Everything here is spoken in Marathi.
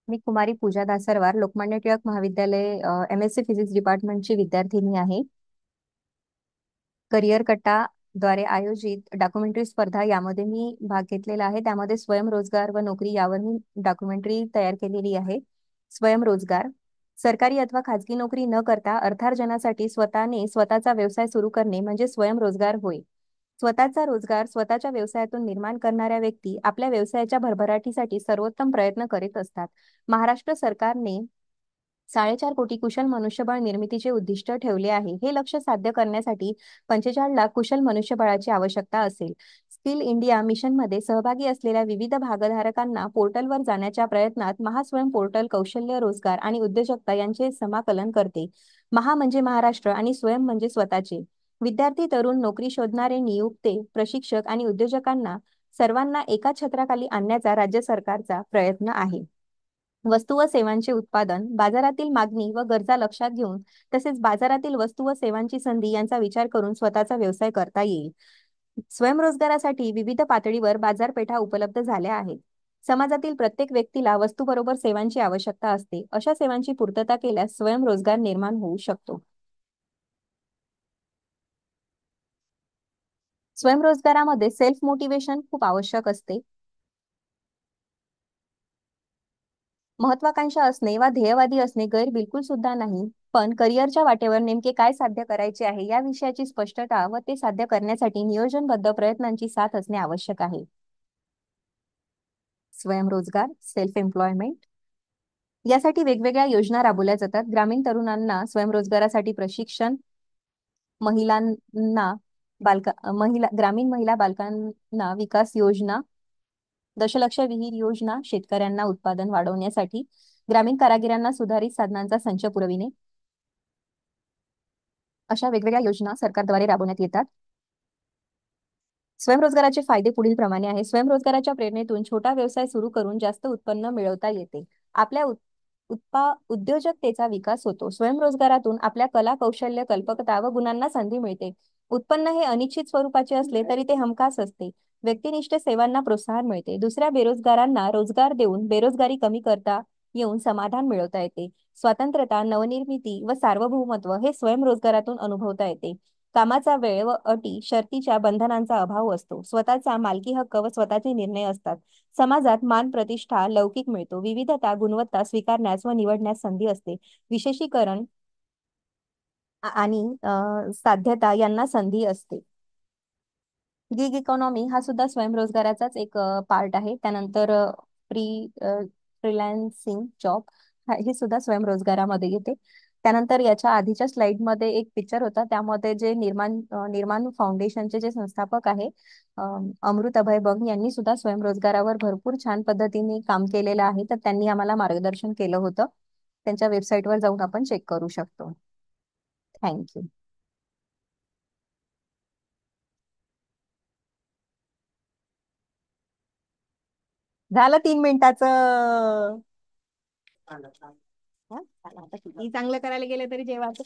मी कुमारी पूजा दासरवार, लोकमान्य टिळक महाविद्यालय MSc फिजिक्स डिपार्टमेंटची विद्यार्थिनी आहे. करिअर कट्टा द्वारे आयोजित डॉक्युमेंटरी स्पर्धा यामध्ये मी भाग घेतलेला आहे. त्यामध्ये स्वयंरोजगार व नोकरी यावर मी डॉक्युमेंटरी तयार केलेली आहे. स्वयंरोजगार सरकारी अथवा खाजगी नोकरी न करता अर्थार्जनासाठी स्वतःने स्वतःचा व्यवसाय सुरू करणे म्हणजे स्वयंरोजगार होय. स्वतःचा रोजगार स्वतःच्या व्यवसायातून निर्माण करणाऱ्या व्यक्ती आपल्या व्यवसायाच्या भरभराटीसाठी सर्वोत्तम प्रयत्न करीत असतात. महाराष्ट्र सरकारने 4.5 कोटी कुशल मनुष्यबळ निर्मितीचे उद्दिष्ट ठेवले आहे. हे लक्ष्य साध्य करण्यासाठी 45 लाख कुशल मनुष्यबळाची आवश्यकता असेल. स्किल इंडिया मिशनमध्ये सहभागी असलेल्या विविध भागधारकांना पोर्टलवर जाण्याच्या प्रयत्नात महास्वयं पोर्टल कौशल्य, रोजगार आणि उद्योजकता यांचे समाकलन करते. महा म्हणजे महाराष्ट्र आणि स्वयं म्हणजे स्वतःचे. विद्यार्थी, तरुण, नोकरी शोधणारे, नियुक्ते, प्रशिक्षक आणि उद्योजकांना सर्वांना एका छत्राखाली आणण्याचा राज्य सरकारचा प्रयत्न आहे. वस्तू व सेवांचे उत्पादन, बाजारातील मागणी व गरजा लक्षात घेऊन तसेच बाजारातील वस्तू व सेवांची संधी यांचा विचार करून स्वतःचा व्यवसाय करता येईल. स्वयंरोजगारासाठी विविध पातळीवर बाजारपेठा उपलब्ध झाल्या आहेत. समाजातील प्रत्येक व्यक्तीला वस्तूबरोबर सेवांची आवश्यकता असते. अशा सेवांची पूर्तता केल्यास स्वयंरोजगार निर्माण होऊ शकतो. स्वयंरोजगारामध्ये सेल्फ मोटिवेशन खूप आवश्यक असते. महत्वाकांक्षा असणे वा ध्येयवादी असणे गैर बिलकुल सुद्धा नाही. पण करिअरच्या वाटेवर नेमके काय साध्य करायचे आहे या विषयाची स्पष्टता व ते साध्य करण्यासाठी नियोजनबद्ध प्रयत्नांची साथ असणे आवश्यक आहे. स्वयंरोजगार, सेल्फ एम्प्लॉयमेंट यासाठी वेगवेगळ्या योजना राबवल्या जातात. ग्रामीण तरुणांना स्वयंरोजगारासाठी प्रशिक्षण, महिलांना ग्रामीण महिला बालकांना विकास योजना, दशलक्ष विहीर योजना, शेतकऱ्यांना उत्पादन वाढवण्यासाठी, ग्रामीण कारागिरांना सुधारित साधनांचा संच पुरविणे, अशा वेगवेगळ्या योजना सरकारद्वारे राबवण्यात येतात. स्वयंरोजगाराचे फायदे पुढील प्रमाणे आहे. स्वयंरोजगाराच्या प्रेरणेतून छोटा व्यवसाय सुरू करून जास्त उत्पन्न मिळवता येते. आपल्या उद्योजकतेचा विकास होतो. स्वयंरोजगारातून आपल्या कला, कौशल्य, कल्पकता व गुणांना संधी मिळते. उत्पन्न हे अनिश्चित स्वरूपाचे असले तरी ते हमखास असते. व्यक्तिनिष्ठ सेवांना प्रोत्साहन मिळते. दुसऱ्या बेरोजगारांना रोजगार देऊन बेरोजगारी कमी करता येऊन समाधान मिळवता येते. स्वातंत्र्यता, नवनिर्मिती व सार्वभौमत्व हे स्वयंरोजगारातून अनुभवता येते. कामाचा वेळ व अटी शर्तीच्या बंधनांचा अभाव असतो. स्वतःचा मालकी हक्क व स्वतःचे निर्णय असतात. समाजात मान, प्रतिष्ठा, लौकिक मिळतो. विविधता, गुणवत्ता स्वीकारण्यास व निवडण्यास संधी असते. विशेषीकरण आणि साध्यता यांना संधी असते. गिग इकॉनॉमी हा सुद्धा स्वयंरोजगाराचाच एक पार्ट आहे. त्यानंतर फ्री फ्रीलान्सिंग जॉब हे सुद्धा स्वयंरोजगारामध्ये येते. त्यानंतर याच्या आधीच्या स्लाइडमध्ये एक पिक्चर होता. त्यामध्ये जे निर्माण फाउंडेशनचे जे संस्थापक आहे अ, अमृत अभय बंग यांनी सुद्धा स्वयंरोजगारावर भरपूर छान पद्धतीने काम केलेलं आहे. तर त्यांनी आम्हाला मार्गदर्शन केलं होतं. त्यांच्या वेबसाईटवर जाऊन आपण चेक करू शकतो. थँक्यू. झालं 3 मिनिटाचं. हा? चला, आता किती चांगलं करायला गेलं तरी जेवायचं